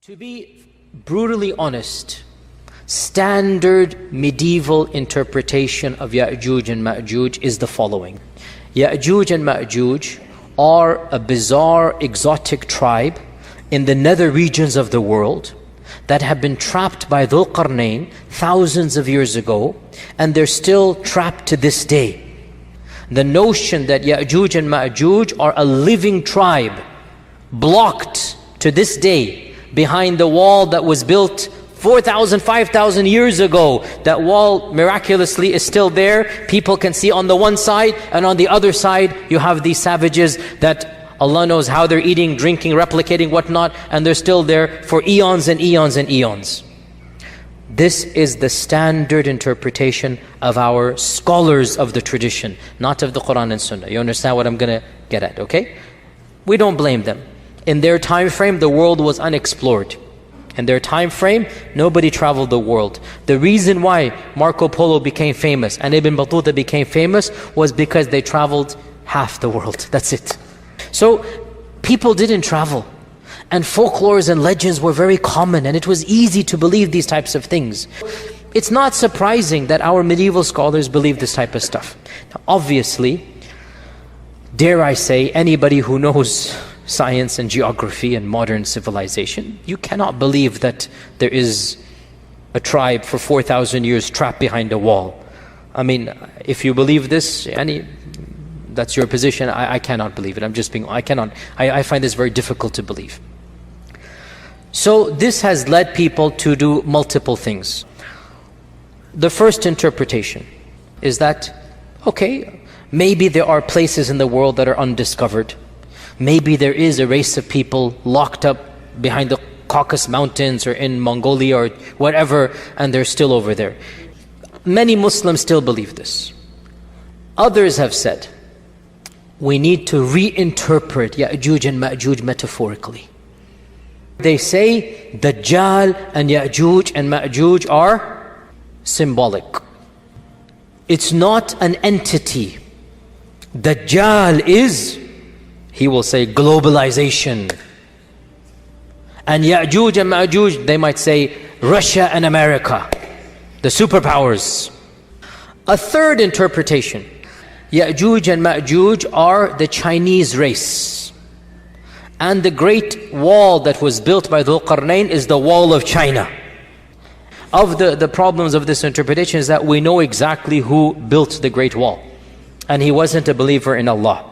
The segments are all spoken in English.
To be brutally honest, standard medieval interpretation of Ya'juj and Ma'juj is the following. Ya'juj and Ma'juj are a bizarre, exotic tribe in the nether regions of the world that have been trapped by Dhul Qarnayn thousands of years ago, and they're still trapped to this day. The notion that Ya'juj and Ma'juj are a living tribe, blocked to this day behind the wall that was built 4,000, 5,000 years ago. That wall miraculously is still there. People can see on the one side, and on the other side you have these savages that Allah knows how they're eating, drinking, replicating, whatnot, and they're still there for eons and eons and eons. This is the standard interpretation of our scholars of the tradition, not of the Quran and Sunnah. You understand what I'm going to get at, okay? We don't blame them. In their time frame, the world was unexplored. In their time frame, nobody traveled the world. The reason why Marco Polo became famous and Ibn Battuta became famous was because they traveled half the world. That's it. So people didn't travel. And folklores and legends were very common, and it was easy to believe these types of things. It's not surprising that our medieval scholars believe this type of stuff. Now, obviously, dare I say, anybody who knows science and geography and modern civilization, you cannot believe that there is a tribe for 4,000 years trapped behind a wall. I mean, if you believe this, that's your position. I cannot believe it. I find this very difficult to believe. So this has led people to do multiple things. The first interpretation is that, okay, maybe there are places in the world that are undiscovered. Maybe there is a race of people locked up behind the Caucasus Mountains or in Mongolia or whatever, and they're still over there. Many Muslims still believe this. Others have said, we need to reinterpret Ya'juj and Ma'juj metaphorically. They say Dajjal and Ya'juj and Ma'juj are symbolic. It's not an entity. Dajjal is, he will say, globalization. And Ya'juj and Ma'juj, they might say Russia and America, the superpowers. A third interpretation, Ya'juj and Ma'juj are the Chinese race. And the great wall that was built by Dhul Qarnayn is the wall of China. Of the problems of this interpretation is that we know exactly who built the great wall. And he wasn't a believer in Allah.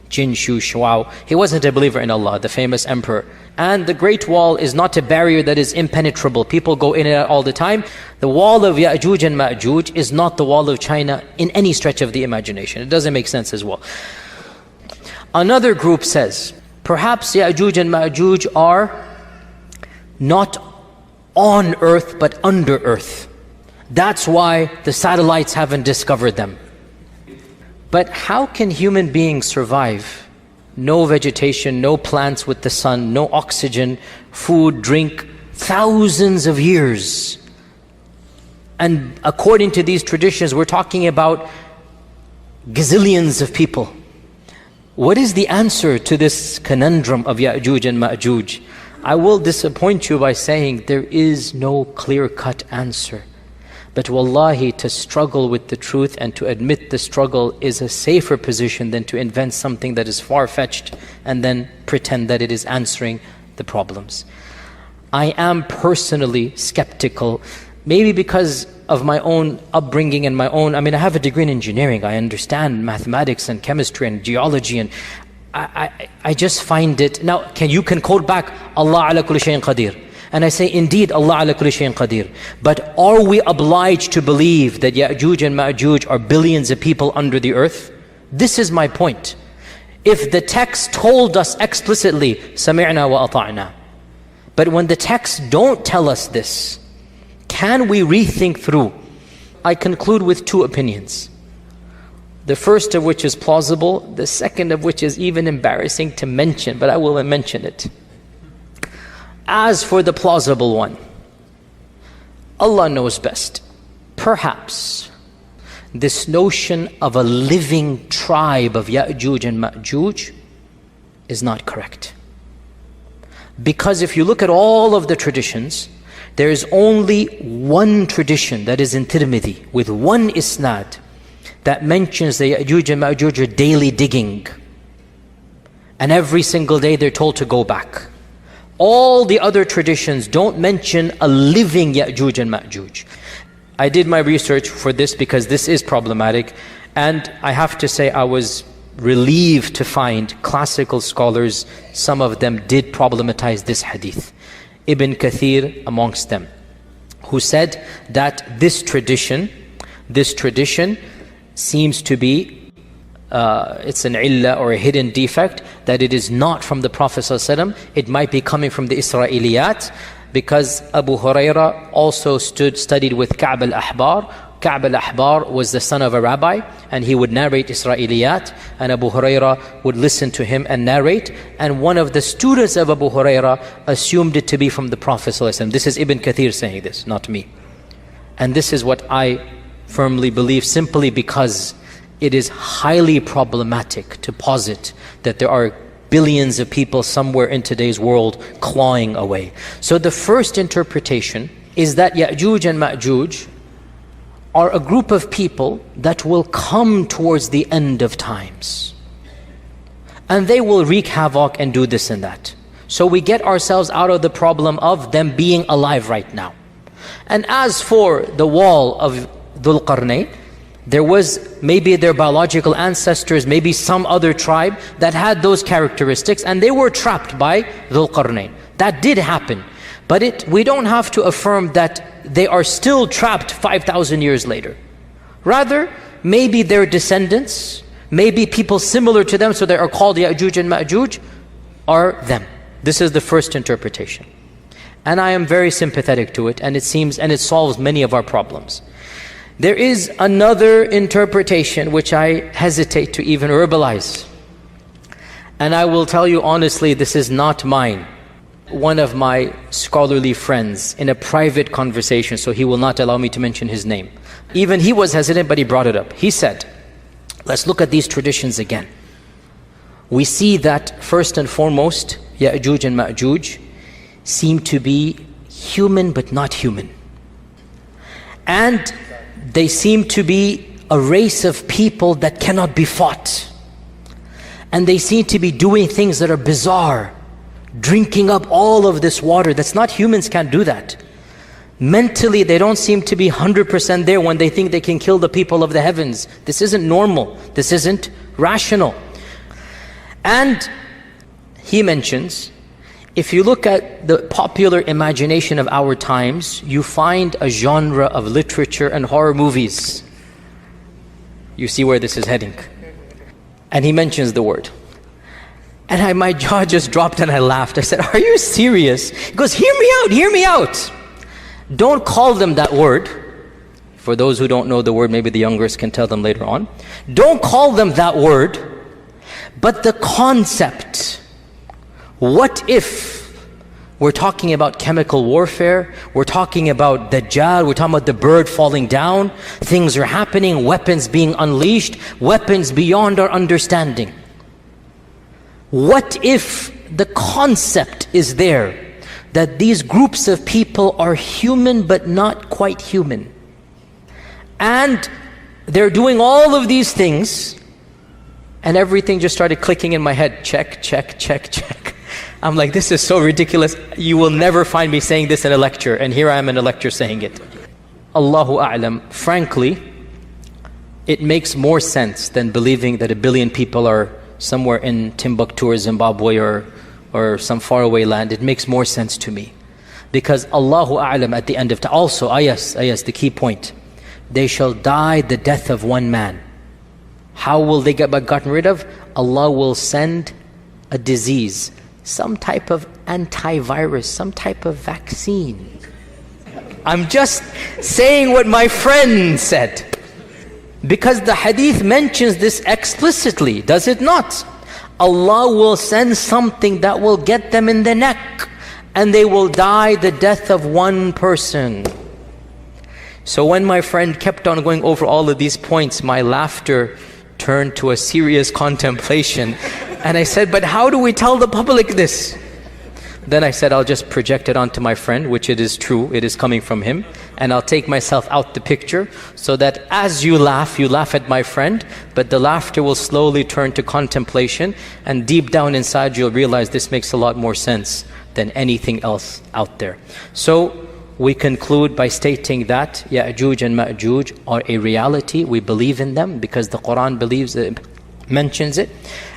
Jin Shu Shuao, he wasn't a believer in Allah, the famous emperor. And the Great Wall is not a barrier that is impenetrable. People go in and out all the time. The wall of Ya'juj and Ma'juj is not the wall of China in any stretch of the imagination. It doesn't make sense as well. Another group says, perhaps Ya'juj and Ma'juj are not on earth but under earth. That's why the satellites haven't discovered them. But how can human beings survive? No vegetation, no plants with the sun, no oxygen, food, drink, thousands of years. And according to these traditions, we're talking about gazillions of people. What is the answer to this conundrum of Ya'juj and Ma'juj? I will disappoint you by saying there is no clear-cut answer. But wallahi, to struggle with the truth and to admit the struggle is a safer position than to invent something that is far-fetched and then pretend that it is answering the problems. I am personally skeptical, maybe because of my own upbringing and I have a degree in engineering. I understand mathematics and chemistry and geology, and I just find it. Now, you can quote back, Allah ala kulli shayin qadir. And I say, indeed, Allah ala kulli shayin qadir. But are we obliged to believe that Ya'juj and Ma'juj are billions of people under the earth? This is my point. If the text told us explicitly, sami'na wa ata'na. But when the texts don't tell us this, can we rethink through? I conclude with two opinions. The first of which is plausible, the second of which is even embarrassing to mention, but I will mention it. As for the plausible one, Allah knows best. Perhaps this notion of a living tribe of Ya'juj and Ma'juj is not correct. Because if you look at all of the traditions, there is only one tradition that is in Tirmidhi with one isnad that mentions the Ya'juj and Ma'juj are daily digging. And every single day they're told to go back. All the other traditions don't mention a living Ya'juj and Ma'juj. I did my research for this because this is problematic, and I have to say I was relieved to find classical scholars, some of them did problematize this hadith. Ibn Kathir amongst them, who said that this tradition seems to be, it's an illah or a hidden defect, that it is not from the Prophet ﷺ. It might be coming from the Israeliyat, because Abu Huraira also studied with Ka'b al-Ahbar. Ka'b al-Ahbar was the son of a rabbi, and he would narrate Israeliyat, and Abu Huraira would listen to him and narrate, and one of the students of Abu Huraira assumed it to be from the Prophet ﷺ. This is Ibn Kathir saying this, not me. And this is what I firmly believe, simply because it is highly problematic to posit that there are billions of people somewhere in today's world clawing away. So the first interpretation is that Ya'juj and Ma'juj are a group of people that will come towards the end of times. And they will wreak havoc and do this and that. So we get ourselves out of the problem of them being alive right now. And as for the wall of Dhul Qarnayn, there was maybe their biological ancestors, maybe some other tribe that had those characteristics, and they were trapped by Dhul Qarnayn. That did happen. But we don't have to affirm that they are still trapped 5,000 years later. Rather, maybe their descendants, maybe people similar to them, so they are called Ya'juj and Ma'juj, are them. This is the first interpretation. And I am very sympathetic to it, and it solves many of our problems. There is another interpretation which I hesitate to even verbalize. And I will tell you honestly, this is not mine. One of my scholarly friends, in a private conversation, so he will not allow me to mention his name. Even he was hesitant, but he brought it up. He said, let's look at these traditions again. We see that first and foremost, Ya'juj and Ma'juj seem to be human but not human. And they seem to be a race of people that cannot be fought. And they seem to be doing things that are bizarre, drinking up all of this water. That's not, humans can't do that. Mentally, they don't seem to be 100% there when they think they can kill the people of the heavens. This isn't normal. This isn't rational. And he mentions, if you look at the popular imagination of our times, you find a genre of literature and horror movies. You see where this is heading. And he mentions the word. And my jaw just dropped and I laughed. I said, are you serious? He goes, hear me out. Don't call them that word. For those who don't know the word, maybe the youngers can tell them later on. Don't call them that word, but the concept. What if we're talking about chemical warfare, we're talking about Dajjal, we're talking about the bird falling down, things are happening, weapons being unleashed, weapons beyond our understanding. What if the concept is there that these groups of people are human but not quite human? And they're doing all of these things, and everything just started clicking in my head. Check, check, check, check. I'm like, this is so ridiculous. You will never find me saying this in a lecture, and here I am in a lecture saying it. Allahu A'lam. Frankly, it makes more sense than believing that 1 billion people are somewhere in Timbuktu or Zimbabwe or some faraway land. It makes more sense to me. Because Allahu A'lam at the end of time. Also, ayas, the key point. They shall die the death of one man. How will they get gotten rid of? Allah will send a disease, some type of antivirus, some type of vaccine. I'm just saying what my friend said. Because the hadith mentions this explicitly, does it not? Allah will send something that will get them in the neck, and they will die the death of one person. So when my friend kept on going over all of these points, my laughter turned to a serious contemplation. And I said, but how do we tell the public this? Then I said, I'll just project it onto my friend, which it is true, it is coming from him, and I'll take myself out the picture, so that as you laugh at my friend, but the laughter will slowly turn to contemplation, and deep down inside you'll realize this makes a lot more sense than anything else out there. So we conclude by stating that Ya'juj and Ma'juj are a reality. We believe in them because the Quran mentions it,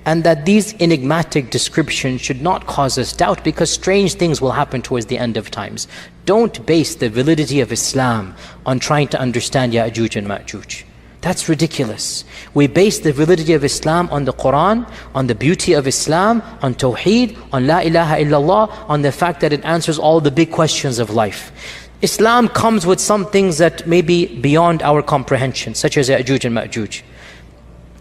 and that these enigmatic descriptions should not cause us doubt, because strange things will happen towards the end of times. Don't base the validity of Islam on trying to understand Ya'juj and Ma'juj. That's ridiculous. We base the validity of Islam on the Quran, on the beauty of Islam, on Tawheed, on La ilaha illallah, on the fact that it answers all the big questions of life. Islam comes with some things that may be beyond our comprehension, such as Ya'juj and Ma'juj.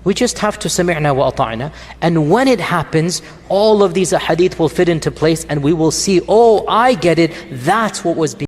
We just have to sami'na wa ata'na, and when it happens, all of these ahadith will fit into place, and we will see, oh, I get it, that's what was being